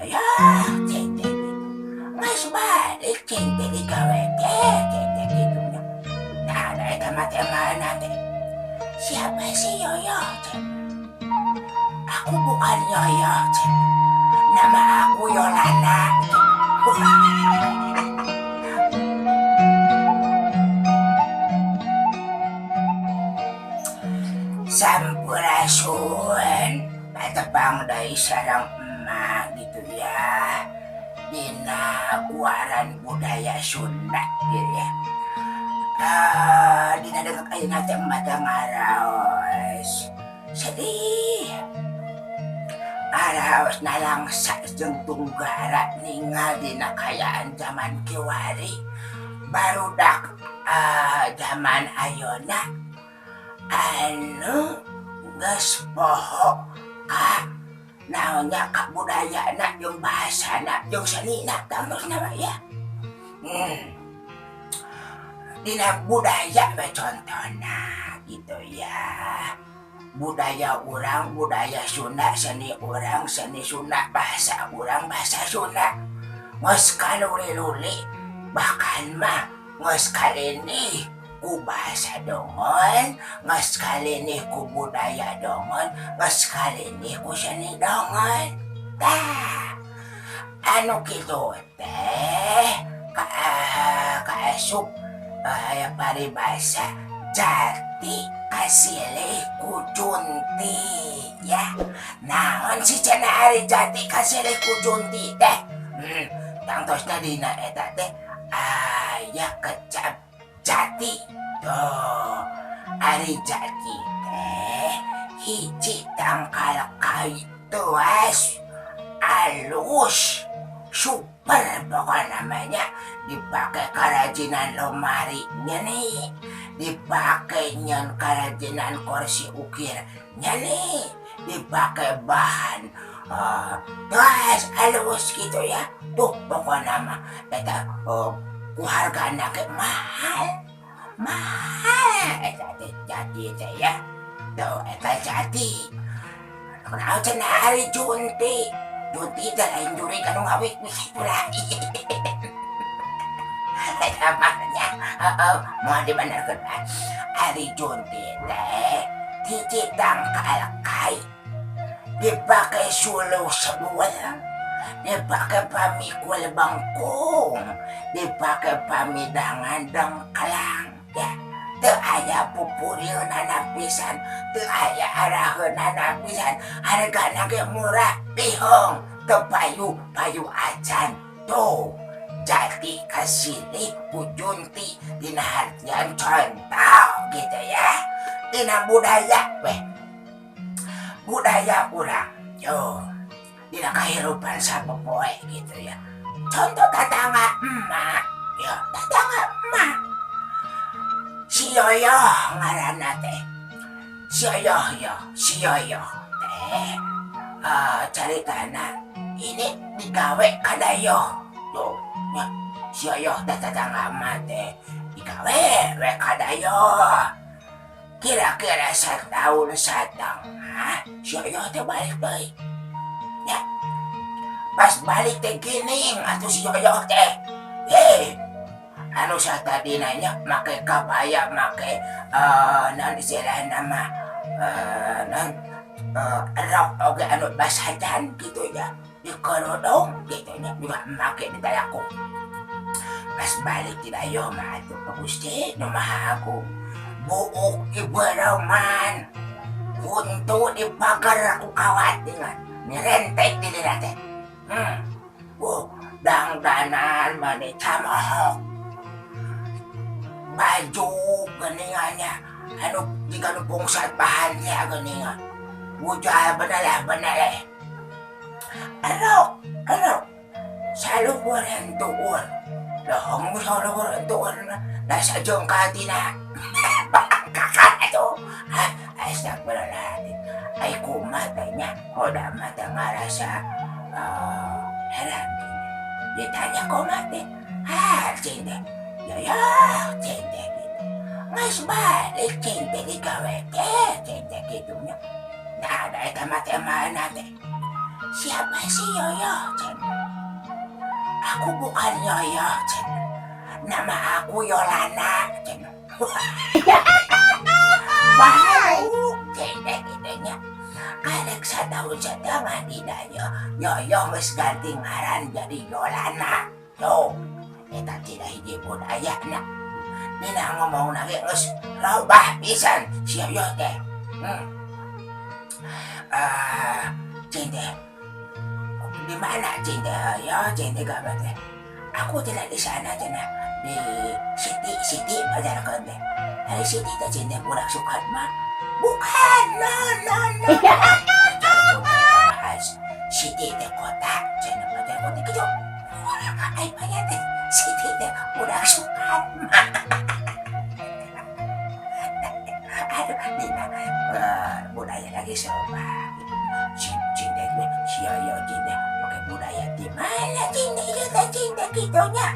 Ya, cente gitu. Mas balik cente di kawete, cente gitu. Nah, ada eta mate mana teh? Siapa sih Yoyo, cente? Aku bukan Yoyo, cente. Nama aku Yolanda. Sampurasun, patepang dari sarang emak gitu ya. Dina guaran budaya Sunda gitu ya. Dina dengan kayu nate mata ngaraos sedih. Ngaraos nalangsa jeung tunggara ningal dina kayaan zaman kiwari. Barudak zaman ayeuna anu geus poho ka naonnya ka budayana jeung bahasana jeung sanina tangtosna mah ya. Dina budaya we contona gitu ya. Budaya urang, budaya Sunda, seni urang, seni Sunda, bahasa urang, bahasa Sunda. Geus kaluli-luli bahkan mah geus kalini ku bahasa dongon, geus kalini ku budaya dongon, geus kalini ku seni dongon. Tah, anu kitu teh kaasup aya paribasa jati kasilih ku junti ya. Naon si cenah ari jati kasilih ku junti teh? Tangtosna dina eta teh aya kecap jati. Tuh, ari jati teh hiji tangkal kayu tuas alus super pokoknya namanya, dipakai kerajinan lemarinya nih, dipakai nyen kerajinan kursi ukirnya nih, dipakai bahan tuas alus gitu ya. Tuh pokoknya mah eta ku hargana ke mahal eta teh jati teh ya. Tuh eta jati. Kenapa cenah ari junti teh lain juri kanu ngawik ulah. Eta mahnya mau dibenerkeun ari junti teh hiji tangkal kai dipakai suluh sebuah, dipakai pamikul bangkung, dipakai pamidangan dengkelang ya. Teu aya pupurieunana pisan, teu aya araheunana pisan, hargana ge murah bihong, teu payu acan. Tuh jati kasilih ku junti dina hartian contoh gitu ya. Dina budaya weh, budaya urang yo dina kahirupan sapopoe gitu ya. Contoh tetangga emak ya, tetangga emak si Yoyo ngaranna teh. Si Yoyo teh caritana ini digawe kadayo. Tuh ya, si Yoyo teh tetangga emak teh digawe we kadayo. Kira-kira setahun setengah si Yoyo teh balik deui ya. Pas balik teh geuning atuh si Yoyo teh. Anu satadina nya make kabaya, make naon istilahna mah rok oge anu basajan gitu ya. Dikerodong gitu nya juga make di dayaku. Pas balik ti dayo mah atuh ka Gusti nu Maha Agung. Buuk ibu Roman untuk di pagar aku kawat dengan nyerentek di dina teh. Dangdanan mane camohok, baju geningannya anu jika nu pungsat bahannya geningan, wujah beneleh anu salu goreng tuur lohong salu goreng tuur nasa jongkatina kakak itu astagfirullahaladzim. Ay kumatanya hoda mata ngarasa heran. Ditanya komate cinte ya cinte gitu. Mas balik cinte di kawete cinte gitunya. Nah ada eta mate mana teh Siapa si Yoyo, Cen? Aku bukan Yoyo, Cen. Nama aku Yolana, Cen. Bau, Cen, gitunya. Kadek setahun setengah di daya, Yoyo geus ganti ngaran jadi Yolana. Yo, eta tidak hiji budayana. Dina ngomong lagi geus robah pisan si Yoyo teh. Cinta, di mana cinta? Ya cinta kabar teh. Aku tidak di sana cina di Siti Bazar Konde. Dari Siti teh cinta budak sukat mah. Bukan, no. Cara bahas Siti teh kota, cina Bazar Konde gitu. Ay banyak teh Siti teh budak sukat mah. Aduh, Dina budaya lagi sobat. Cinta gue, si Yoyo cinta pakai budaya di mana cinta gitunya.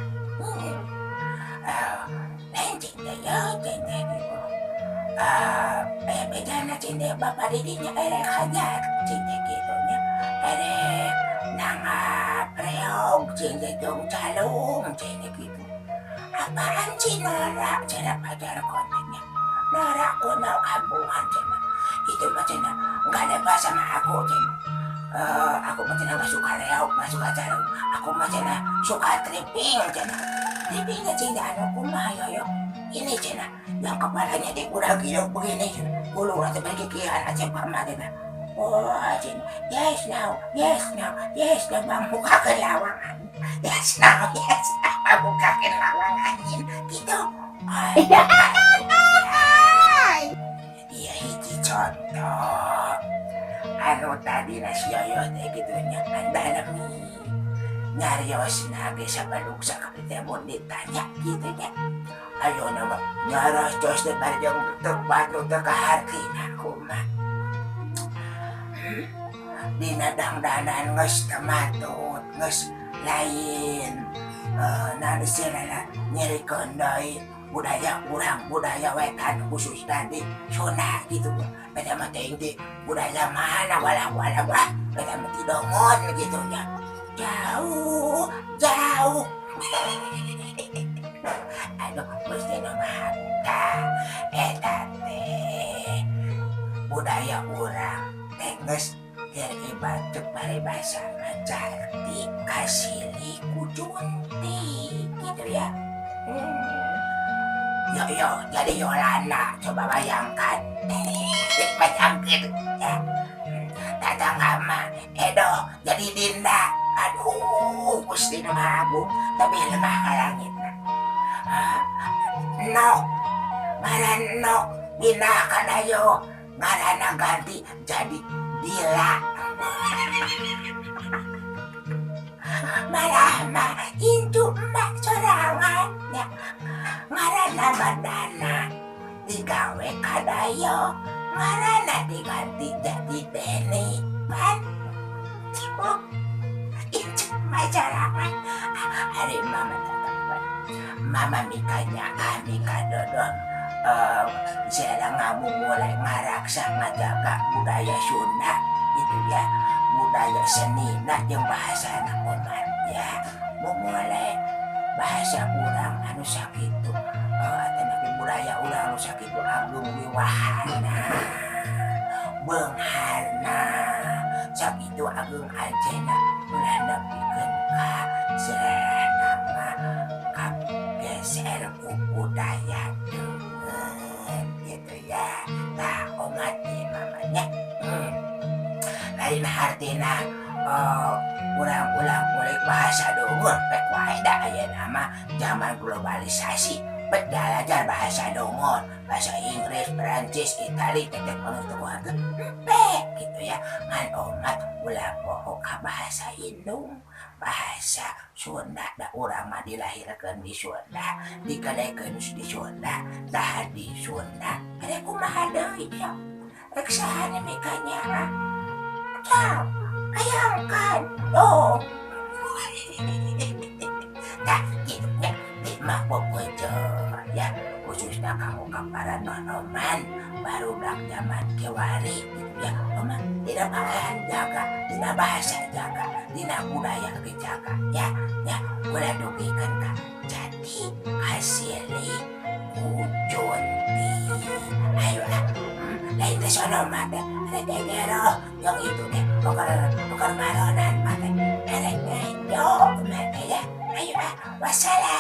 Lain cinta ya cinta gitu. Bedana cinta bapak didinya erek hajar cinta gitunya. Erek nanga preong cinta jong calung cinta gitu. Apaan sih norak cara pacar kontennya? Norak kuno kampungan cinta. Itu macamnya nggak ada bahasa sama aku cina. Aku macamnya nggak suka reog, nggak suka calung. Aku macamnya suka tripping cina. Trippingnya cinta anu kumaha Yoyo. Ini cina yang kepalanya dikuda gilok begini cina. Bulu rata bagi kian aja pama cina. Oh cina, yes now, bang muka ke lawangan. Yes now, muka ke lawangan gitu. Iya hiji contoh anu tadi si Yoyo teh gitunya andalami nyarios nage sabalung sakapitemo ditanya gitunya. Ayo nama nyaros jos teh barjong terbatu teh kahartina kumaha. Dina dangdanan geus tematut geus lain nana sirala nyerikeun deui budaya urang, budaya wetan khusus tadi Sunda gitu. Beda mah teh di budaya mana wala beda mah ti dongon gitu ya. Jauh. Aduh, mesti nama eta teh budaya urang teh geus ibarat paribasa macarti kasili kujunti gitu ya. Yoyo jadi Yolana, coba bayangkan. Bayangkan ya. Tatang ama Edo jadi Dinda. Aduh, gusti nama aku tapi lemah ke langit. No, ngaran no, pindah ka dayo. Ngaran ganti jadi Dila. Malah mah itu mbak sorangan ya. Ngarana bandana digawe kadayo, ngarana diganti jadi Deni kan. Itu masyarakat hari mama tatapan mama mikanya Mika Dodon saya ngamu mulai ngaraksa ngajaga budaya Sunda itu ya, budaya seni yang bahasa anak umat ya. Mau mulai bahasa urang anu sakitu tapi budaya urang anu sakitu agung wiwahana beungharna sakitu agung ajena ulah nepikeun ka serana ka geser ku budaya gitu ya. Nah umat di mamanya lain hartina ulang-ulang mulai bahasa dongur pek wae da aya nama zaman globalisasi pek belajar bahasa dongur, bahasa Inggris, Perancis, Itali tetep pengetahuan pek gitu ya. Ngan umat ulah poho ka bahasa Indung, bahasa Sunda da urang mah dilahirkeun di Sunda, dikadekeun di Sunda, dah di Sunda. Ada kumaha deui ya? Rek saha mikanya? Ciao. Bayangkan dong. Nah gitu ya, nikmat bocor ya, khususnya kamu para nonoman baru dak zaman kewari gitu ya. Oma tidak pakaian jaga, tidak bahasa tina budaya dijaga ya, ya ulah dugikan ka. Jadi asili Kujonti. Ayo lah, lain tes sono mate, ada kegero yang itu deh, pokar maronan mate, ada kejo mate ya. Ayo lah, wassalam.